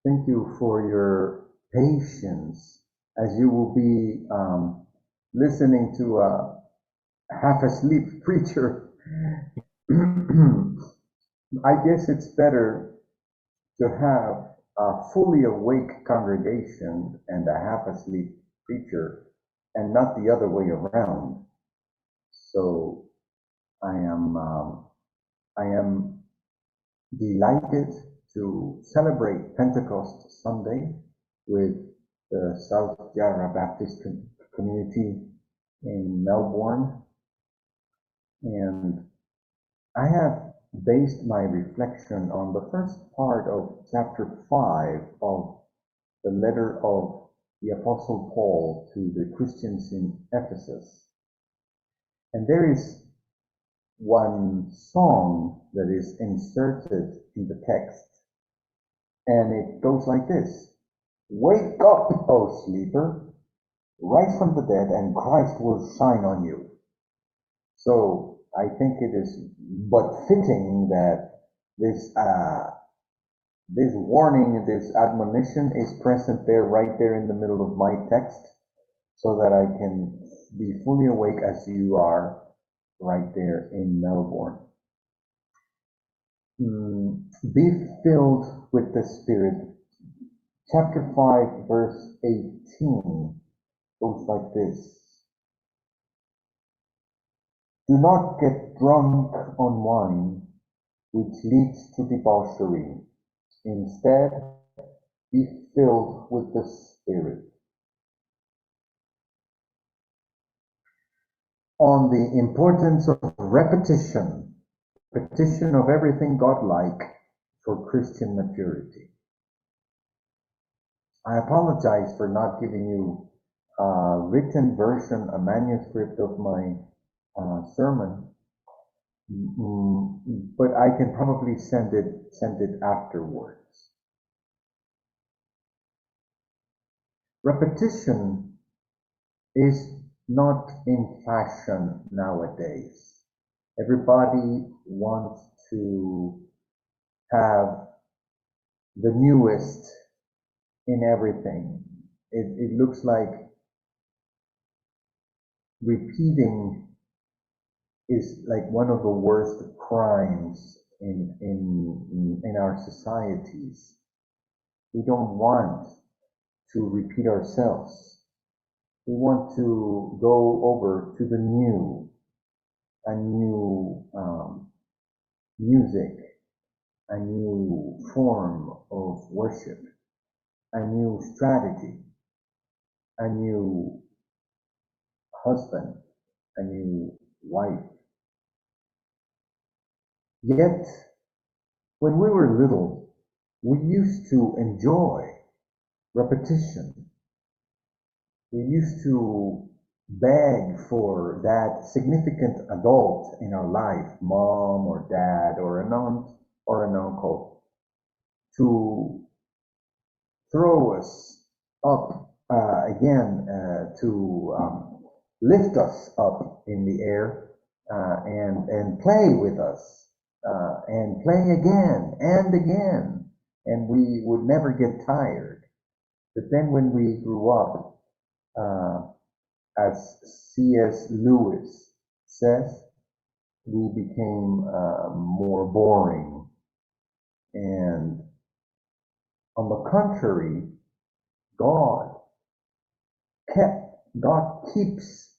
Thank you for your patience as you will be listening to a half asleep preacher. I guess it's better to have a fully awake congregation and a half asleep preacher and not the other way around. So I am delighted to celebrate Pentecost Sunday with the South Yarra Baptist community in Melbourne. And I have based my reflection on the first part of chapter 5 of the letter of the Apostle Paul to the Christians in Ephesus. And there is one song that is inserted in the text, and it goes like this: "Wake up, O sleeper, rise from the dead, and Christ will shine on you." So I think it is but fitting that this warning, this admonition is present there, right there in the middle of my text, so that I can be fully awake as you are right there in Melbourne. Be filled with the Spirit. Chapter 5, verse 18 goes like this: "Do not get drunk on wine, which leads to debauchery. Instead, be filled with the Spirit." On the importance of repetition of everything God-like for Christian maturity. I apologize for not giving you a written version, a manuscript of my sermon, but I can probably send it afterwards. Repetition is not in fashion nowadays. Everybody wants to have the newest in everything. It looks like repeating is like one of the worst crimes in our societies. We don't want to repeat ourselves. We want to go over to the new, a new music, a new form of worship, a new strategy, a new husband, a new wife. Yet, when we were little, we used to enjoy repetition. We used to beg for that significant adult in our life, mom or dad or an aunt or an uncle, to throw us up again, to lift us up in the air and play with us and play again and again, and we would never get tired. But then when we grew up, as C.S. Lewis says, we became more boring. And on the contrary, God keeps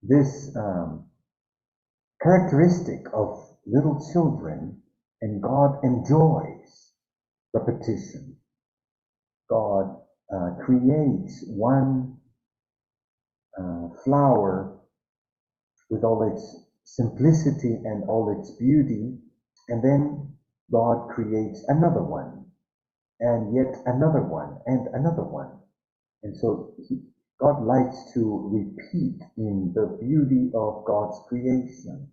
this characteristic of little children, and God enjoys repetition. God creates one flower with all its simplicity and all its beauty, and then God creates another one, and yet another one, and another one. And so God likes to repeat in the beauty of God's creation.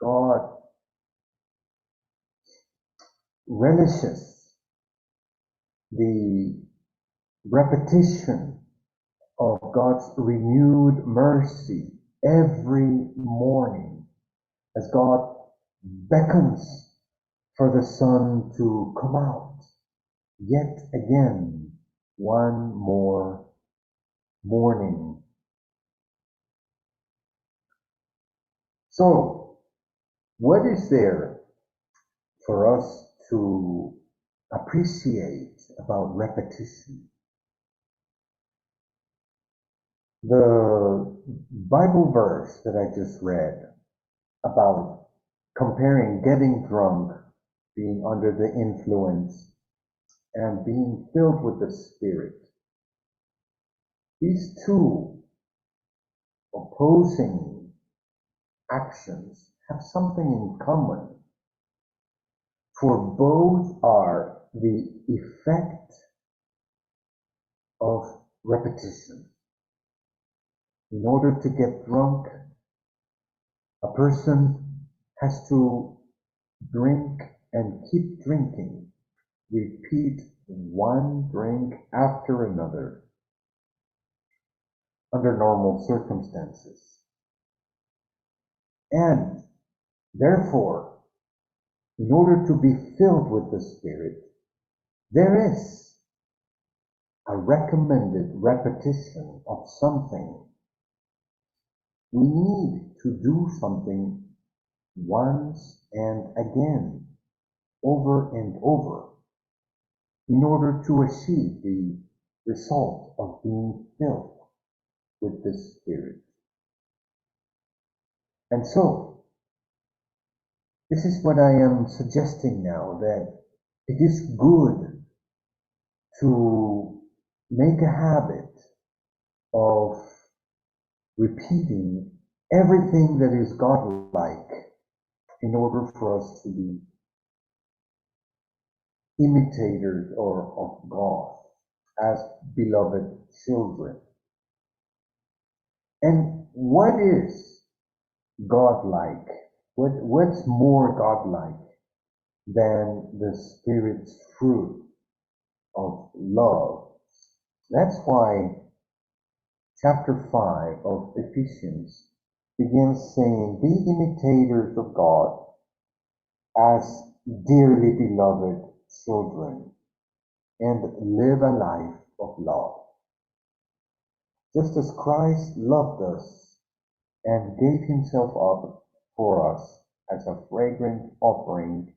God relishes the repetition of God's renewed mercy every morning as God beckons for the sun to come out yet again, one more morning. So, what is there for us to appreciate about repetition? The Bible verse that I just read about comparing getting drunk, being under the influence, and being filled with the Spirit. These two opposing actions have something in common, for both are the effect of repetition. In order to get drunk, a person has to drink and keep drinking, repeat one drink after another under normal circumstances. And therefore, in order to be filled with the Spirit, there is a recommended repetition of something. We need to do something once and again, over and over, in order to achieve the result of being filled with the Spirit. And so, this is what I am suggesting now, that it is good to make a habit of repeating everything that is God-like in order for us to be imitators of God as beloved children. And what is God-like? What's more God-like than the Spirit's fruit of love? That's why chapter 5 of Ephesians begins saying, be imitators of God as dearly beloved children, and live a life of love. Just as Christ loved us and gave himself up for us as a fragrant offering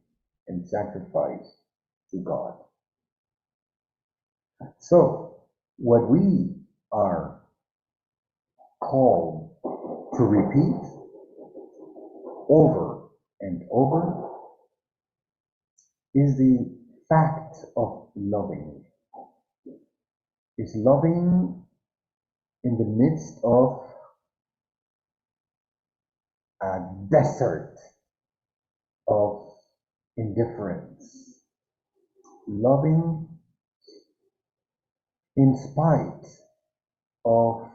and sacrifice to God. So, what we are called to repeat over and over is the fact of loving. Is loving in the midst of a desert of indifference. Loving in spite of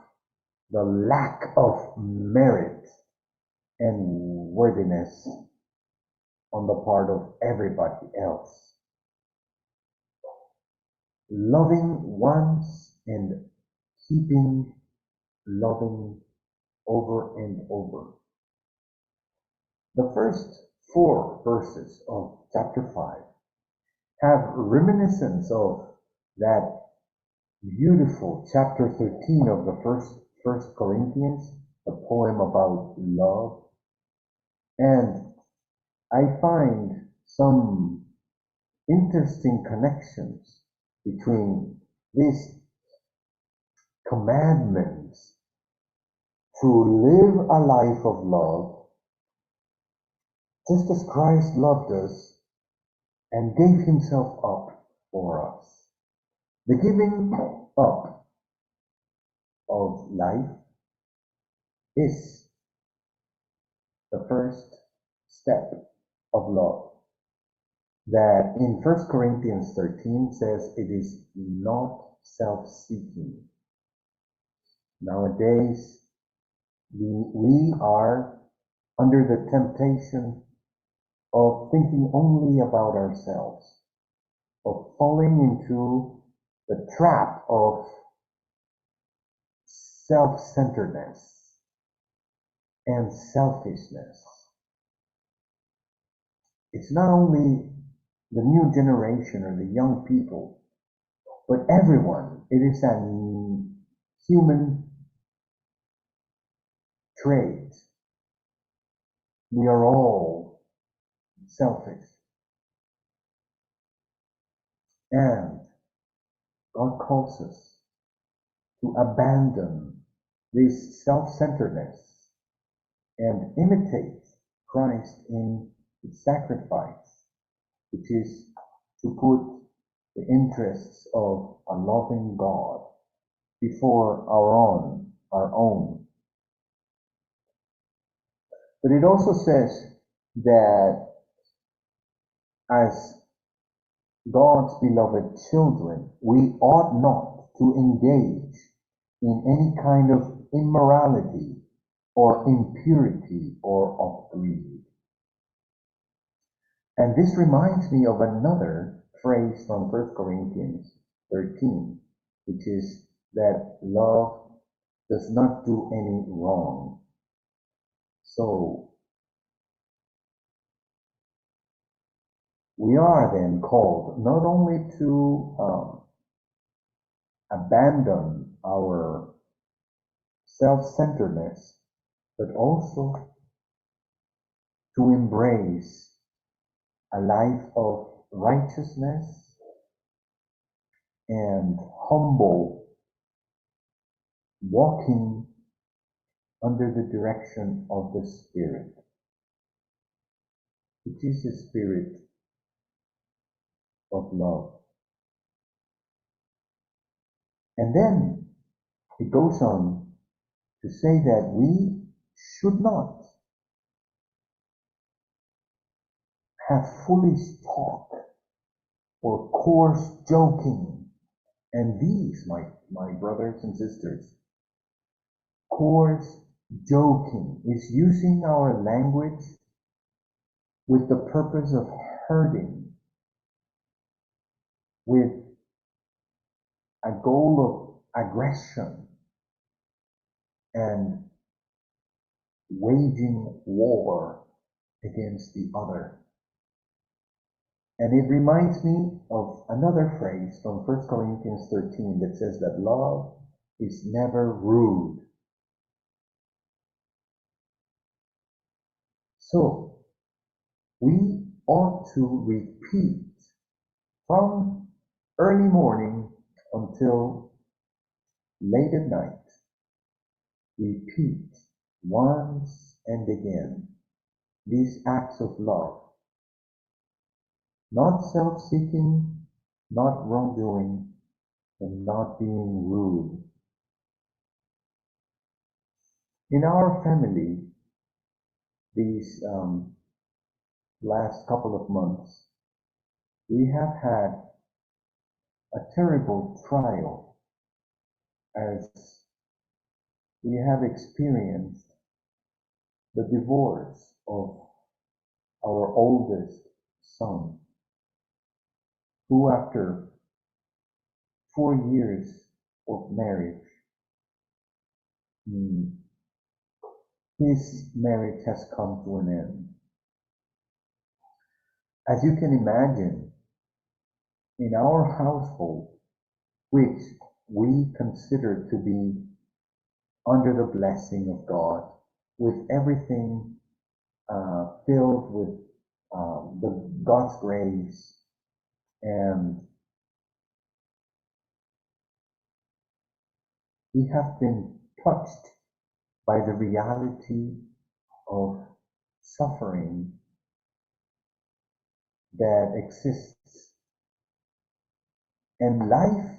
the lack of merit and worthiness on the part of everybody else. Loving once and keeping loving over and over. The first 4 verses of chapter 5 have reminiscence of that beautiful chapter 13 of the first Corinthians, the poem about love. And I find some interesting connections between these commandments to live a life of love, just as Christ loved us and gave himself up for us. The giving up of life is the first step of love, that in 1 Corinthians 13 says it is not self-seeking. Nowadays, we are under the temptation of thinking only about ourselves, of falling into the trap of self-centeredness and selfishness. It's not only the new generation or the young people, but everyone. It is an human trait. We are all selfish. And God calls us to abandon this self-centeredness and imitate Christ in his sacrifice, which is to put the interests of a loving God before our own. But it also says that as God's beloved children, we ought not to engage in any kind of immorality or impurity or of greed. And this reminds me of another phrase from 1 Corinthians 13, which is that love does not do any wrong. So we are then called not only to abandon our self-centeredness, but also to embrace a life of righteousness and humble walking under the direction of the Spirit, which is the Spirit of love. And then it goes on to say that we should not have foolish talk or coarse joking. And these, my brothers and sisters, coarse joking is using our language with the purpose of hurting, with a goal of aggression and waging war against the other. And it reminds me of another phrase from 1 Corinthians 13 that says that love is never rude. So, we ought to repeat from early morning until late at night. Repeat once and again these acts of love. Not self-seeking, not wrongdoing, and not being rude. In our family, these last couple of months, we have had a terrible trial as we have experienced the divorce of our oldest son, who after 4 years of marriage, his marriage has come to an end. As you can imagine, in our household, which we consider to be under the blessing of God, with everything filled with God's grace, and we have been touched by the reality of suffering that exists. And life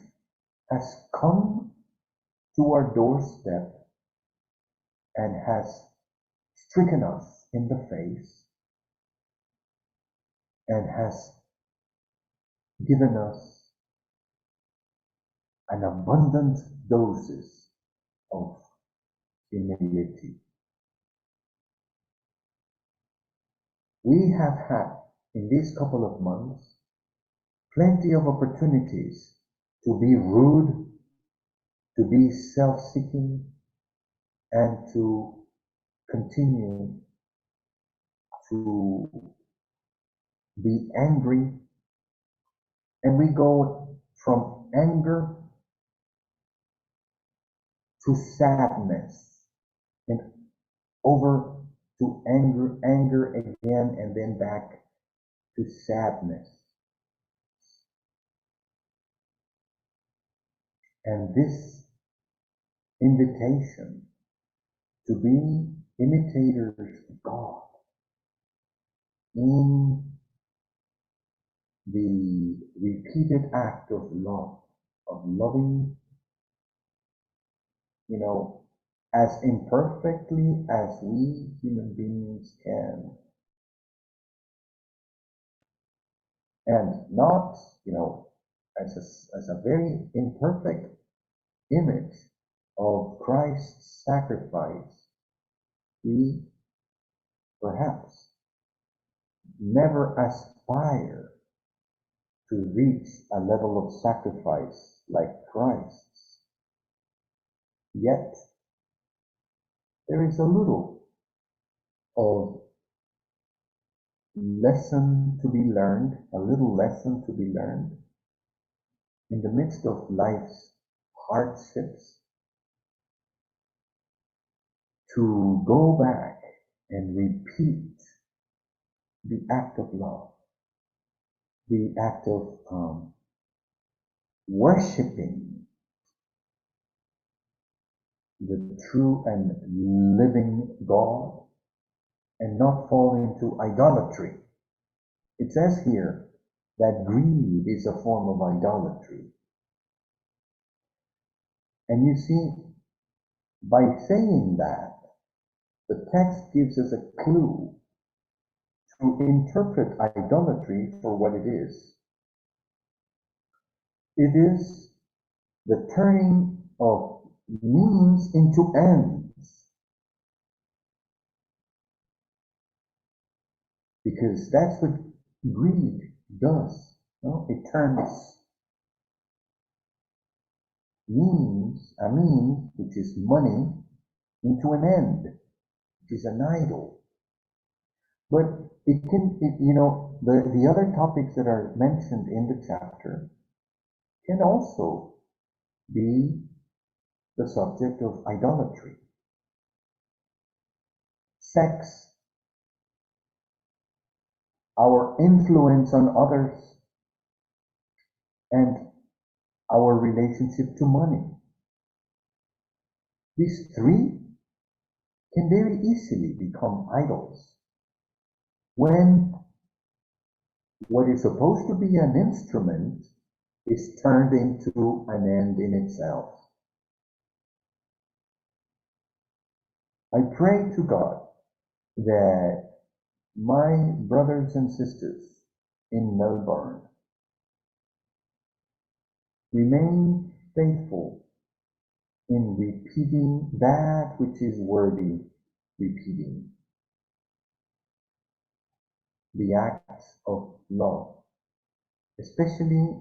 has come to our doorstep and has stricken us in the face and has given us an abundant doses of humility. We have had, in these couple of months, plenty of opportunities to be rude, to be self-seeking, and to continue to be angry And we go from anger to sadness, and over to anger again, and then back to sadness. And this invitation to be imitators of God in the repeated act of love, of loving, as imperfectly as we human beings can. And not, as a very imperfect image of Christ's sacrifice, we perhaps never aspire to reach a level of sacrifice like Christ's. Yet, there is a little of lesson to be learned, a little lesson to be learned in the midst of life's hardships, to go back and repeat the act of love, the act of worshiping the true and living God, and not fall into idolatry. It says here that greed is a form of idolatry. And you see, by saying that, the text gives us a clue to interpret idolatry for what it is. It is the turning of means into ends. Because that's what greed does. It turns a means, which is money, into an end, which is an idol. But it can, the other topics that are mentioned in the chapter can also be the subject of idolatry. Sex, our influence on others, and our relationship to money. These three can very easily become idols when what is supposed to be an instrument is turned into an end in itself. I pray to God that my brothers and sisters in Melbourne remain faithful in repeating that which is worthy repeating, the acts of love, especially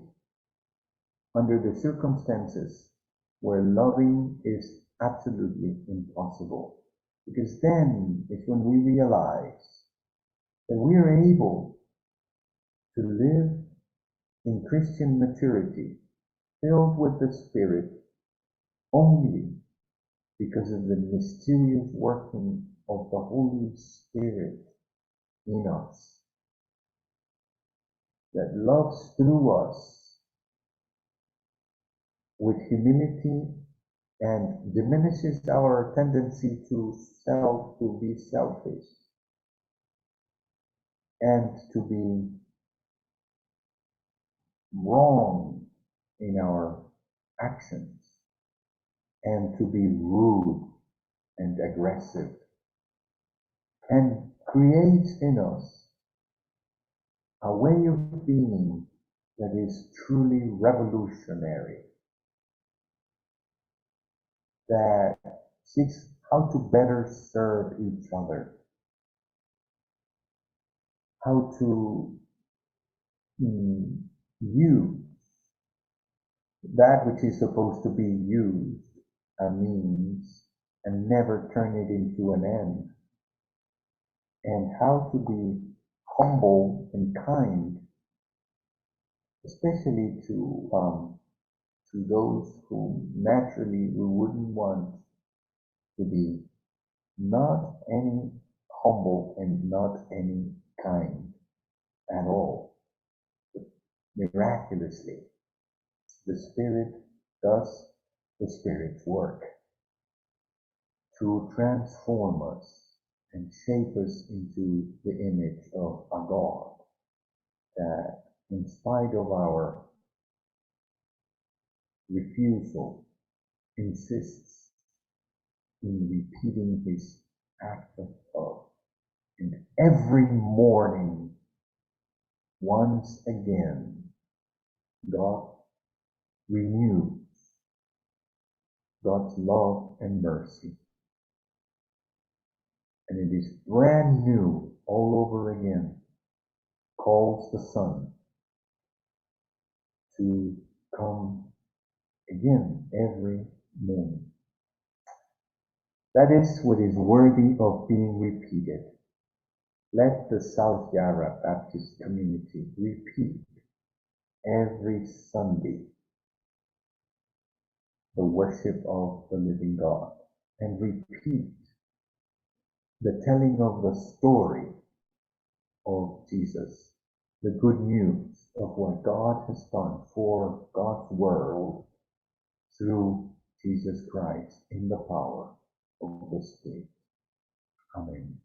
under the circumstances where loving is absolutely impossible. Because then is when we realize that we are able to live in Christian maturity, filled with the Spirit, only because of the mysterious working of the Holy Spirit in us, that loves through us with humility and diminishes our tendency to be selfish and to be wrong in our actions and to be rude and aggressive, and creates in us a way of being that is truly revolutionary, that seeks how to better serve each other, how to use that which is supposed to be used, a means, and never turn it into an end, and how to be humble and kind especially to those who naturally we wouldn't want to be not any humble and not any kind at all. But miraculously, the Spirit does the Spirit's work to transform us and shape us into the image of a God that, in spite of our refusal, insists in repeating his act of love. And every morning, once again, God renews God's love and mercy. And it is brand new all over again. Calls the Son to come again every morning. That is what is worthy of being repeated. Let the South Yarra Baptist community repeat every Sunday the worship of the living God and repeat the telling of the story of Jesus, the good news of what God has done for God's world through Jesus Christ in the power of the Spirit. Amen.